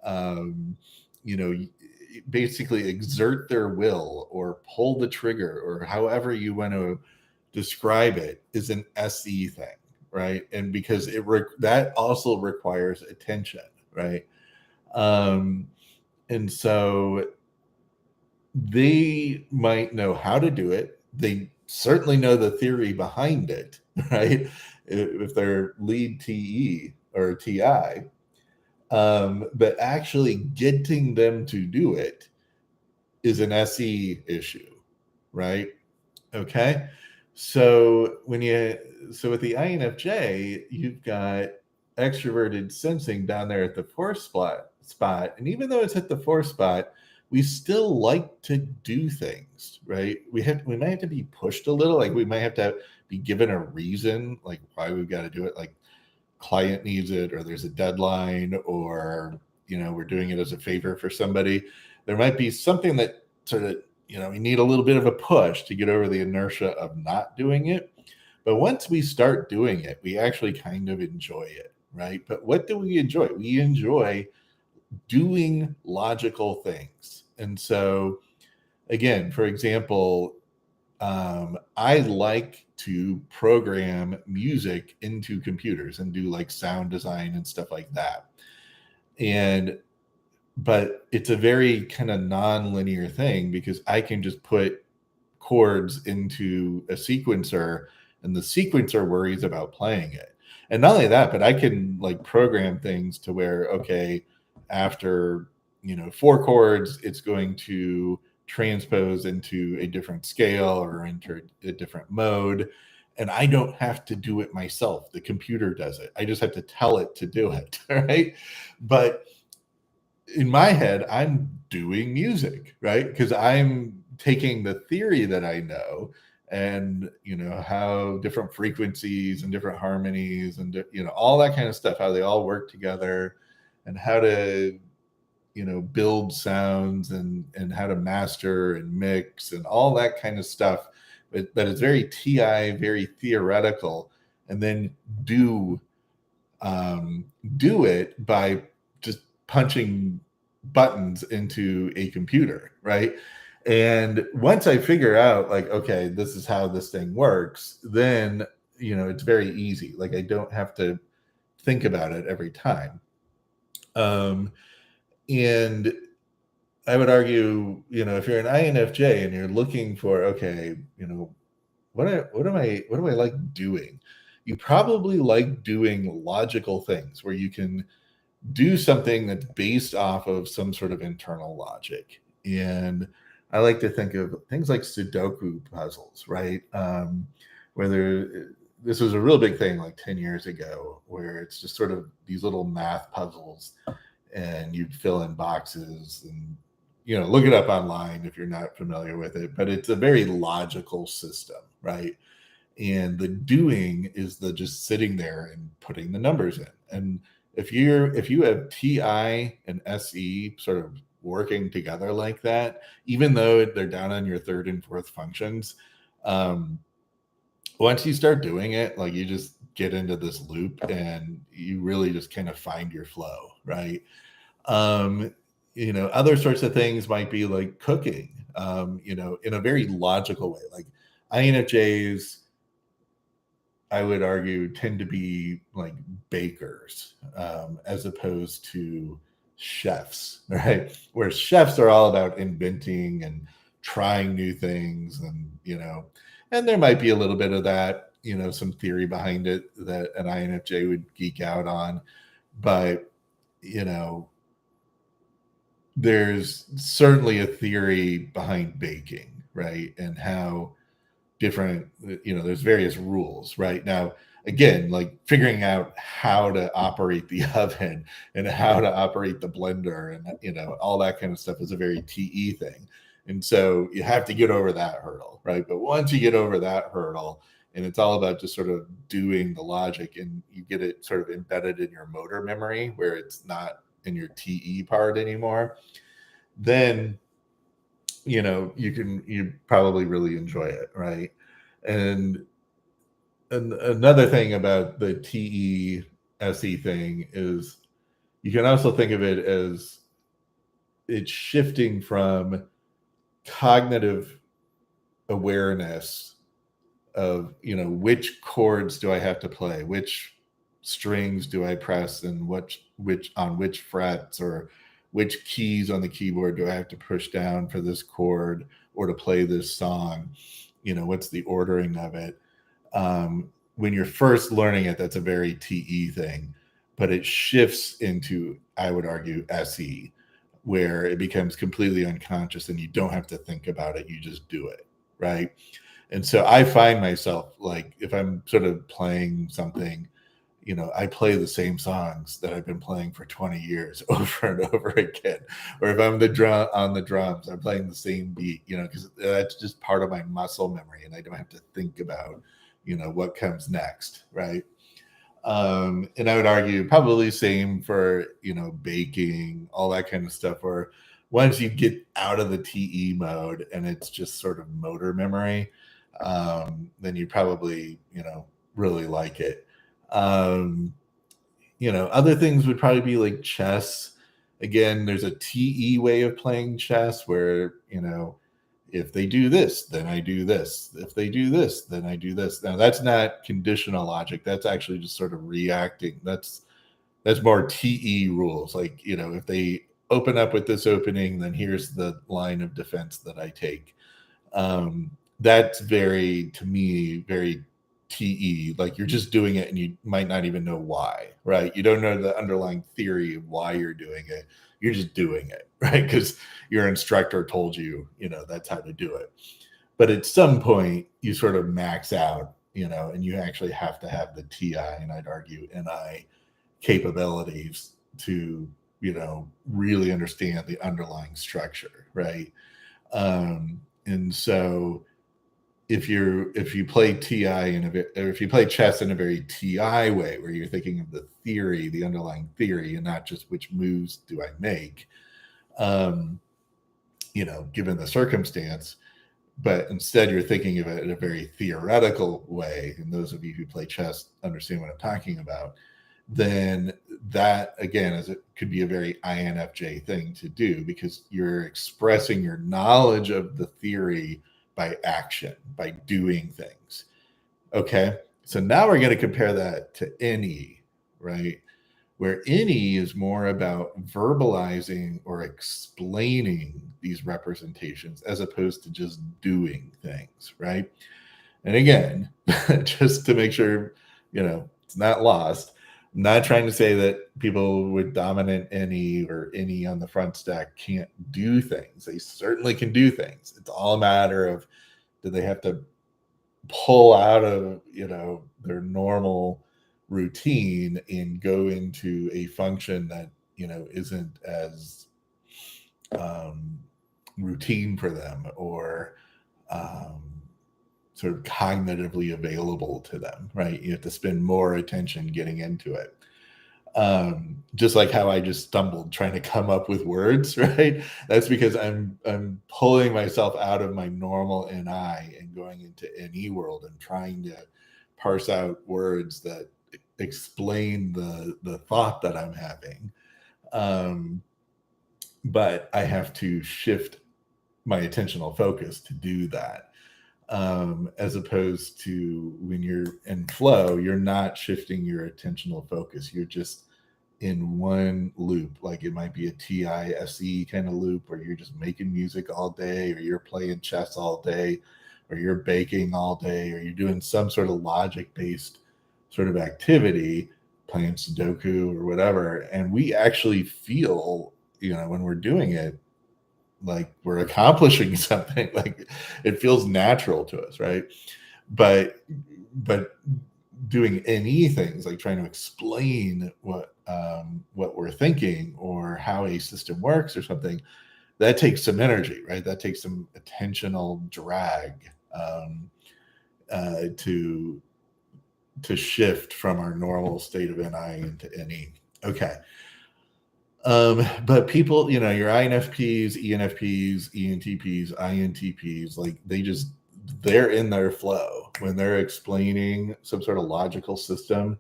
um, you know, basically exert their will or pull the trigger or however you want to describe it is an SE thing, right? And because that also requires attention, right? Um, and so they might know how to do it. They certainly know the theory behind it, right? If they're lead TE or TI, but actually getting them to do it is an SE issue, right? Okay. So with the INFJ, you've got extroverted sensing down there at the fourth spot. And even though it's at the fourth spot, we still like to do things, right? We might have to be pushed a little, like we might have to be given a reason like why we've got to do it, like client needs it or there's a deadline or we're doing it as a favor for somebody. There might be something that sort of we need a little bit of a push to get over the inertia of not doing it. But once we start doing it, we actually kind of enjoy it, right? But what do we enjoy? We enjoy doing logical things. And so again, for example, I like to program music into computers and do like sound design and stuff like that. But it's a very kind of non-linear thing because I can just put chords into a sequencer and the sequencer worries about playing it. And not only that, but I can like program things to where, okay, after, 4 chords, it's going to transpose into a different scale or enter a different mode. And I don't have to do it myself. The computer does it. I just have to tell it to do it. Right. But in my head, I'm doing music, right? Because I'm taking the theory that I know and how different frequencies and different harmonies and all that kind of stuff, how they all work together and how to build sounds and how to master and mix and all that kind of stuff. But that is very TI, very theoretical, and then do do it by just punching buttons into a computer, right? And once I figure out, like, okay, this is how this thing works, then it's very easy. Like I don't have to think about it every time. Um, and I would argue, if you're an INFJ and you're looking for, okay, what do I like doing? You probably like doing logical things where you can do something that's based off of some sort of internal logic. And I like to think of things like Sudoku puzzles, right? Whether this was a real big thing like 10 years ago, where it's just sort of these little math puzzles and you'd fill in boxes and look it up online if you're not familiar with it, but it's a very logical system, right? And the doing is the just sitting there and putting the numbers in. And if you have ti and se sort of working together like that, even though they're down on your third and fourth functions, um, once you start doing it, like, you just get into this loop and you really just kind of find your flow, right? um Other sorts of things might be like cooking, in a very logical way. Like, infjs, I would argue, tend to be like bakers, as opposed to chefs, right? Where chefs are all about inventing and trying new things, and there might be a little bit of that, some theory behind it that an INFJ would geek out on. But, you know, there's certainly a theory behind baking, right? And how different, there's various rules, right? Now, again, like figuring out how to operate the oven and how to operate the blender and all that kind of stuff is a very te thing. And so you have to get over that hurdle, right? But once you get over that hurdle, and it's all about just sort of doing the logic, and you get it sort of embedded in your motor memory where it's not in your te part anymore, then you probably really enjoy it, right? And another thing about the TESE thing is you can also think of it as it's shifting from cognitive awareness of, which chords do I have to play, which strings do I press, and which on which frets, or which keys on the keyboard do I have to push down for this chord or to play this song, what's the ordering of it. When you're first learning it, that's a very te thing, but it shifts into, I would argue, se, where it becomes completely unconscious and you don't have to think about it, you just do it, right? And so I find myself, like, if I'm sort of playing something, I play the same songs that I've been playing for 20 years over and over again. Or if I'm on the drums, I'm playing the same beat, because that's just part of my muscle memory, and I don't have to think about, what comes next, right? And I would argue probably same for, baking, all that kind of stuff, where once you get out of the TE mode and it's just sort of motor memory, then you probably, really like it. Um, Other things would probably be like chess. Again, there's a TE way of playing chess where, if they do this, then I do this. If they do this, then I do this. Now, that's not conditional logic. That's actually just sort of reacting. That's more TE rules. Like, if they open up with this opening, then here's the line of defense that I take. That's very, to me, very TE. Like, you're just doing it and you might not even know why, right? You don't know the underlying theory of why you're doing it. You're just doing it, right? Because your instructor told you, that's how to do it. But at some point, you sort of max out, and you actually have to have the TI, and I'd argue NI capabilities to, really understand the underlying structure, right? And so if you play or if you play chess in a very TI way, where you're thinking of the theory, the underlying theory, and not just which moves do I make, um, given the circumstance, but instead you're thinking of it in a very theoretical way, and those of you who play chess understand what I'm talking about, then that, again, it could be a very INFJ thing to do, because you're expressing your knowledge of the theory by action, by doing things. Okay. So now we're going to compare that to NE, right? Where NE is more about verbalizing or explaining these representations as opposed to just doing things, right? And again, just to make sure, it's not lost, Not trying to say that people with dominant any or any on the front stack can't do things. They certainly can do things. It's all a matter of, do they have to pull out of, their normal routine and go into a function that, isn't as um, routine for them, or um, sort of cognitively available to them, right? You have to spend more attention getting into it. Just like how I just stumbled trying to come up with words, right? That's because I'm pulling myself out of my normal NI and going into NE world and trying to parse out words that explain the thought that I'm having. Um, but I have to shift my attentional focus to do that. As opposed to when you're in flow, you're not shifting your attentional focus. You're just in one loop. Like it might be a TISE kind of loop where you're just making music all day, or you're playing chess all day, or you're baking all day, or you're doing some sort of logic based sort of activity, playing Sudoku or whatever. And we actually feel, when we're doing it, like we're accomplishing something. Like it feels natural to us, right? But doing any things like trying to explain what we're thinking or how a system works or something, that takes some energy, right? That takes some attentional drag, to shift from our normal state of NI into NE. Okay. But people, your INFPs, ENFPs, ENTPs, INTPs, like they're in their flow when they're explaining some sort of logical system,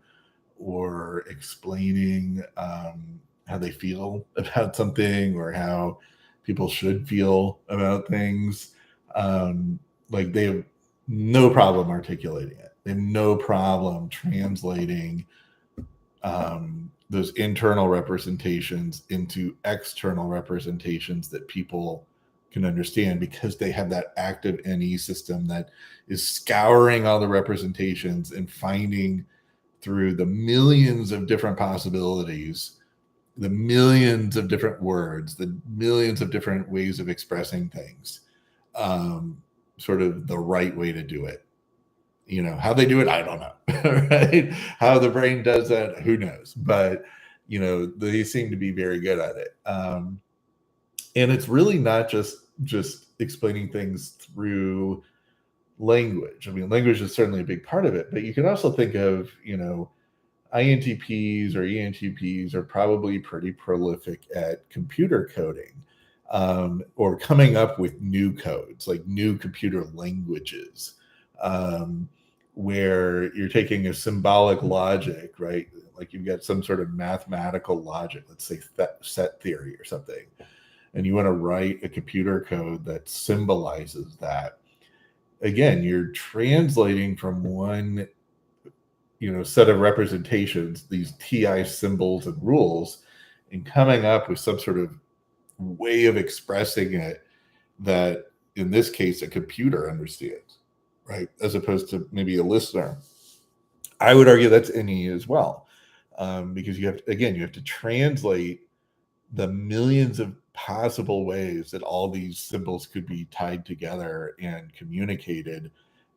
or explaining how they feel about something, or how people should feel about things. Like they have no problem articulating it. They have no problem translating those internal representations into external representations that people can understand, because they have that active NE system that is scouring all the representations and finding through the millions of different possibilities, the millions of different words, the millions of different ways of expressing things, sort of the right way to do it. How they do it, I don't know. Right? How the brain does that, who knows? But they seem to be very good at it. And it's really not just explaining things through language. I mean, language is certainly a big part of it, but you can also think of, INTPs or ENTPs are probably pretty prolific at computer coding, or coming up with new codes, like new computer languages, where you're taking a symbolic logic, right? Like you've got some sort of mathematical logic, let's say set theory or something, and you want to write a computer code that symbolizes that. Again, you're translating from one set of representations, these TI symbols and rules, and coming up with some sort of way of expressing it that, in this case, a computer understands, right? As opposed to maybe a listener. I would argue that's NE as well, because you have to translate the millions of possible ways that all these symbols could be tied together and communicated,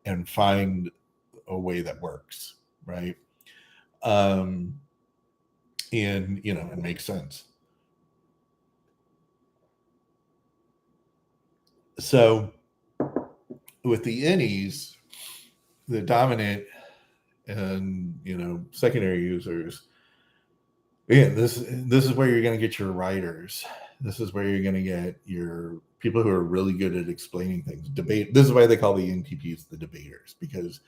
and find a way that works, right? Um, and it makes sense. So with the innies, the dominant and secondary users, again, this is where you're going to get your writers. This is where you're going to get your people who are really good at explaining things. Debate. This is why they call the NTPs the debaters, because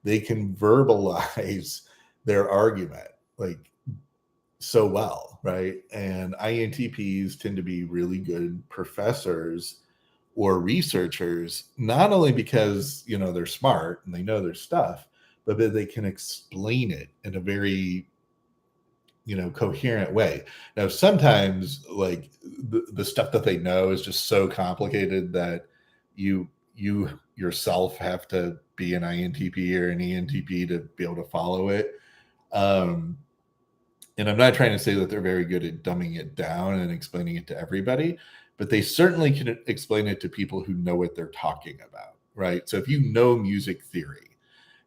they can verbalize their argument like so well, right? And INTPs tend to be really good professors or researchers, not only because they're smart and they know their stuff, but that they can explain it in a very coherent way. Now sometimes, like, the stuff that they know is just so complicated that you yourself have to be an INTP or an ENTP to be able to follow it. um And I'm not trying to say that they're very good at dumbing it down and explaining it to everybody, but they certainly can explain it to people who know what they're talking about, right? So if you know music theory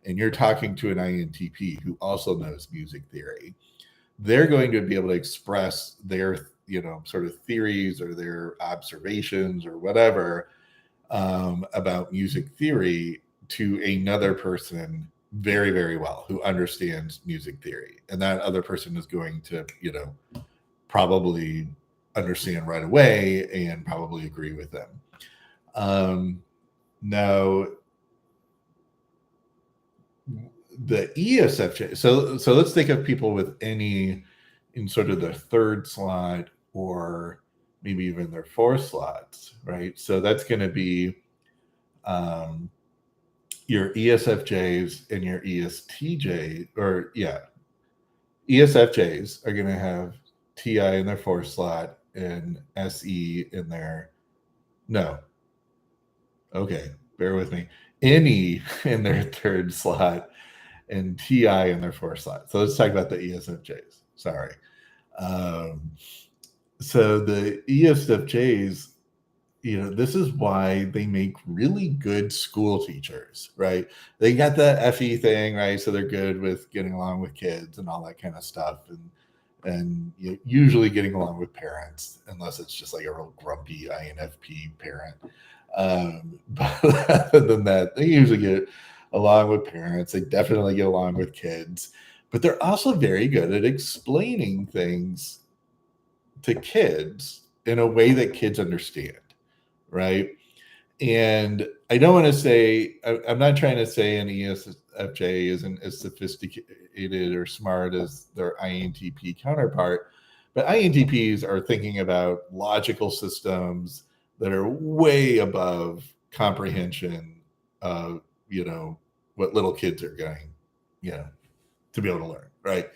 and you're talking to an INTP who also knows music theory, they're going to be able to express their, sort of theories or their observations or whatever about music theory to another person very, very well who understands music theory. And that other person is going to, probably understand right away and probably agree with them. Now, the ESFJ, so let's think of people with any in sort of their third slot or maybe even their fourth slots, right? So that's going to be your ESFJs and your ESTJ, or ESFJs are going to have TI in their fourth slot and SE in their, no, okay, bear with me, NE in their third slot and TI in their fourth slot. So let's talk about the ESFJs. Sorry. So the ESFJs, this is why they make really good school teachers, right? They got the FE thing, right? So they're good with getting along with kids and all that kind of stuff, and usually getting along with parents, unless it's just like a real grumpy INFP parent. But other than that, they usually get along with parents. They definitely get along with kids, but they're also very good at explaining things to kids in a way that kids understand, right? And I don't want to say, I'm not trying to say an ESFJ isn't as sophisticated or smart as their INTP counterpart, but INTPs are thinking about logical systems that are way above comprehension of, what little kids are going, to be able to learn, right?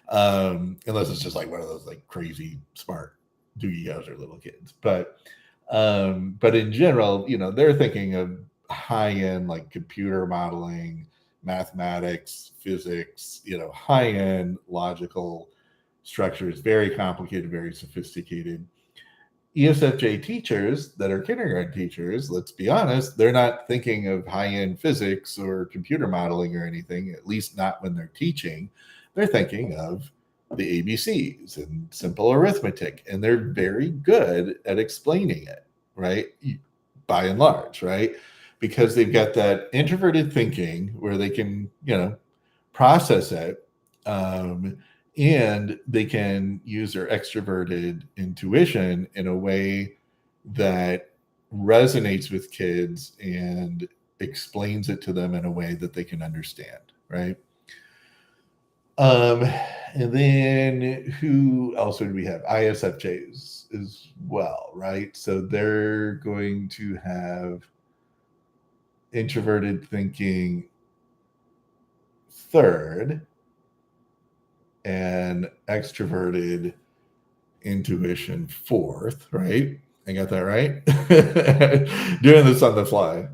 Unless it's just like one of those like crazy smart doogie Howser little kids. But in general, they're thinking of high-end like computer modeling, mathematics, physics, high-end logical structures, very complicated, very sophisticated. ESFJ teachers that are kindergarten teachers, let's be honest, they're not thinking of high-end physics or computer modeling or anything, at least not when they're teaching. They're thinking of the ABCs and simple arithmetic, and they're very good at explaining it, right? By and large, right? Because they've got that introverted thinking where they can, process it, and they can use their extroverted intuition in a way that resonates with kids and explains it to them in a way that they can understand, right? And then who else would we have? ISFJs as well, right? So they're going to have introverted thinking third and extroverted intuition fourth, right? I got that right. Doing this on the fly.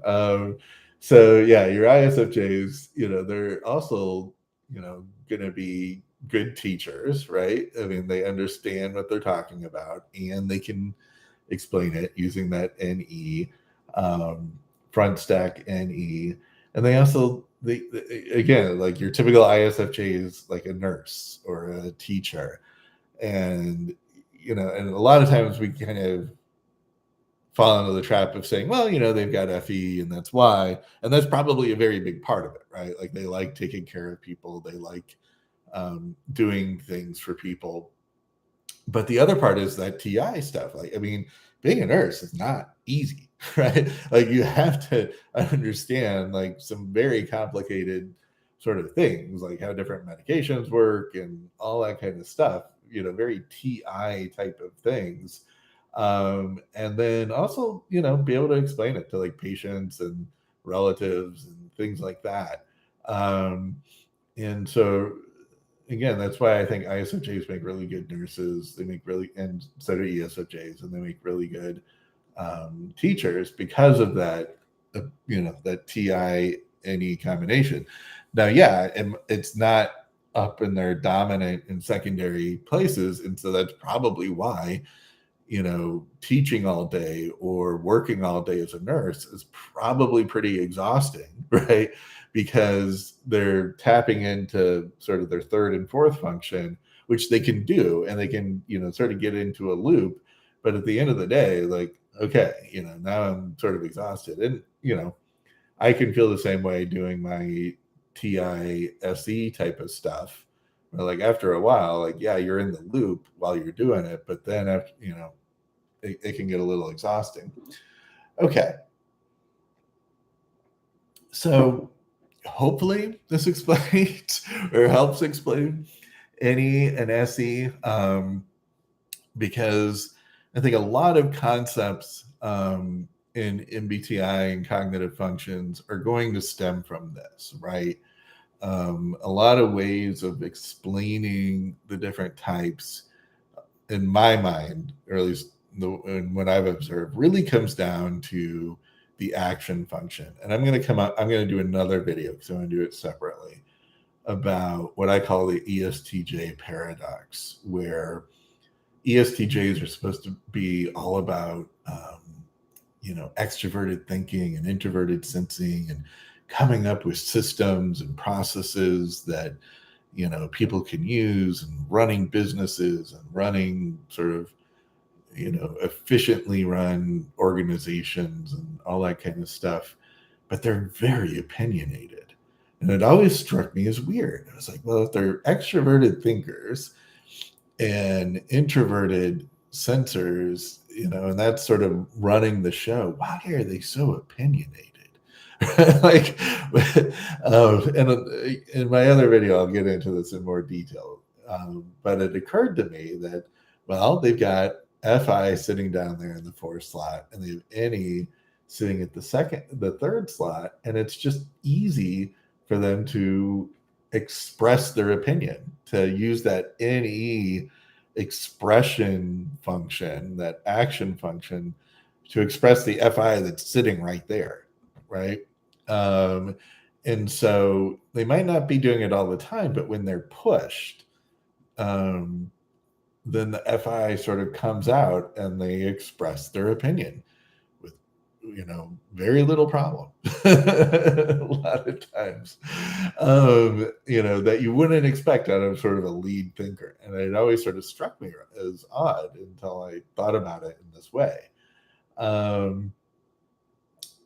So yeah, your ISFJs, they're also, going to be good teachers, right? I mean, they understand what they're talking about and they can explain it using that NE, front stack NE. And they also, again, like your typical ISFJ is like a nurse or a teacher. And, and a lot of times we kind of fall into the trap of saying, well, they've got FE and that's why. And that's probably a very big part of it, right? Like they like taking care of people. They like doing things for people. But the other part is that TI stuff. Like, I mean, being a nurse is not easy, right? Like you have to understand like some very complicated sort of things, like how different medications work and all that kind of stuff, very TI type of things. And then also, be able to explain it to like patients and relatives and things like that. And so again, that's why I think ISFJs make really good nurses. They make really, and so do ESFJs, and they make really good teachers because of that, that TI NE combination. Now, yeah, and it's not up in their dominant and secondary places. And so that's probably why, teaching all day or working all day as a nurse is probably pretty exhausting, right? Because they're tapping into sort of their third and fourth function, which they can do, and they can, sort of get into a loop. But at the end of the day, like, okay, now I'm sort of exhausted. And, I can feel the same way doing my TISE type of stuff. Where, like, after a while, like, yeah, you're in the loop while you're doing it, but then after, it can get a little exhausting. Okay. So hopefully this explains or helps explain NE and SE, because I think a lot of concepts in MBTI and cognitive functions are going to stem from this, right? A lot of ways of explaining the different types, in my mind, or at least what I've observed, really comes down to the action function. And I'm going to do another video because I'm going to do it separately about what I call the ESTJ paradox, where ESTJs are supposed to be all about, extroverted thinking and introverted sensing and coming up with systems and processes that, people can use, and running businesses and running sort of, efficiently run organizations and all that kind of stuff. But they're very opinionated. And it always struck me as weird. I was like, well, if they're extroverted thinkers and introverted sensors, and that's sort of running the show, why are they so opinionated? Like, and in my other video, I'll get into this in more detail. But it occurred to me that, well, they've got FI sitting down there in the fourth slot, and they have NE sitting at the third slot, and it's just easy for them to express their opinion, to use that NE expression function, that action function, to express the FI that's sitting right there, right? And so they might not be doing it all the time, but when they're pushed, then the FI sort of comes out and they express their opinion with, very little problem. A lot of times, that you wouldn't expect out of sort of a lead thinker. And it always sort of struck me as odd until I thought about it in this way.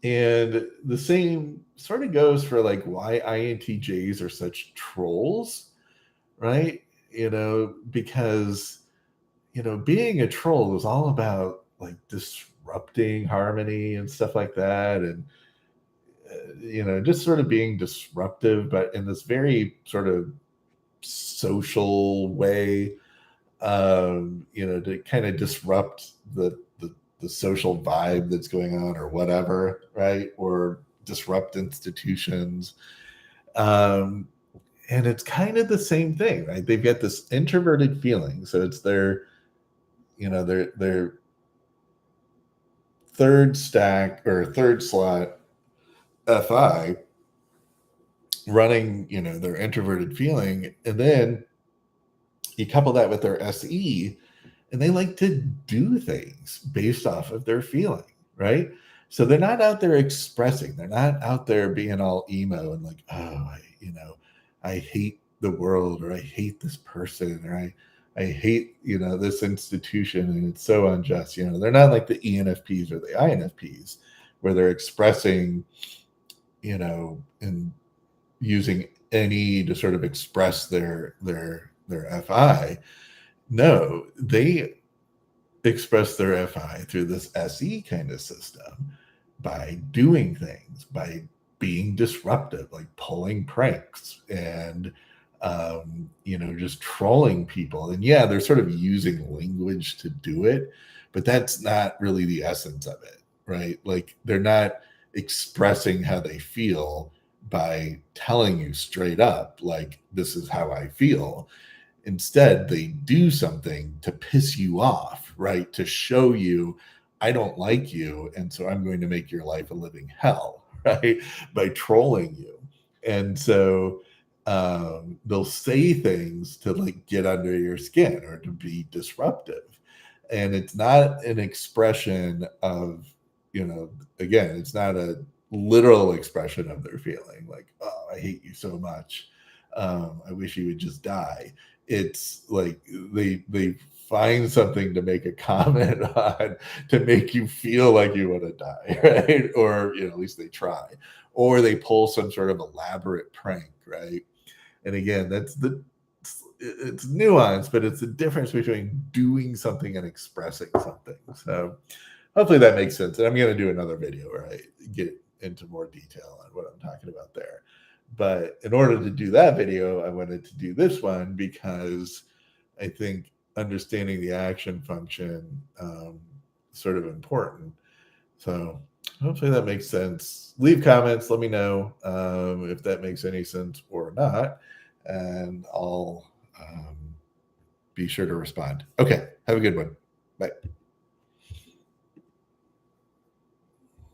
And the same sort of goes for like why INTJs are such trolls, right? Because, being a troll is all about like disrupting harmony and stuff like that. And, just sort of being disruptive, but in this very sort of social way, to kind of disrupt the social vibe that's going on or whatever, right? Or disrupt institutions. And it's kind of the same thing, right? They've got this introverted feeling. So it's their third stack or third slot FI running, their introverted feeling. And then you couple that with their SE, and they like to do things based off of their feeling, right? So they're not out there expressing. They're not out there being all emo and like, oh, I hate the world, or I hate this person, or I hate, this institution, and it's so unjust. They're not like the ENFPs or the INFPs where they're expressing, and using NE to sort of express their FI. No, they express their FI through this SE kind of system by doing things, by being disruptive, like pulling pranks and, just trolling people. And yeah, they're sort of using language to do it, but that's not really the essence of it, right? Like they're not expressing how they feel by telling you straight up, like, this is how I feel. Instead, they do something to piss you off, right? To show you, I don't like you, and so I'm going to make your life a living hell, right? By trolling you. And so they'll say things to like get under your skin or to be disruptive. And it's not an expression of, again, it's not a literal expression of their feeling like, oh, I hate you so much. I wish you would just die. It's like they find something to make a comment on to make you feel like you want to die, right? Or at least they try. Or they pull some sort of elaborate prank, right? And again, it's nuanced, but it's the difference between doing something and expressing something. So hopefully that makes sense. And I'm going to do another video where I get into more detail on what I'm talking about there. But in order to do that video, I wanted to do this one because I think understanding the action function sort of important. So hopefully that makes sense. Leave comments. Let me know if that makes any sense or not. And I'll be sure to respond. Okay. Have a good one. Bye.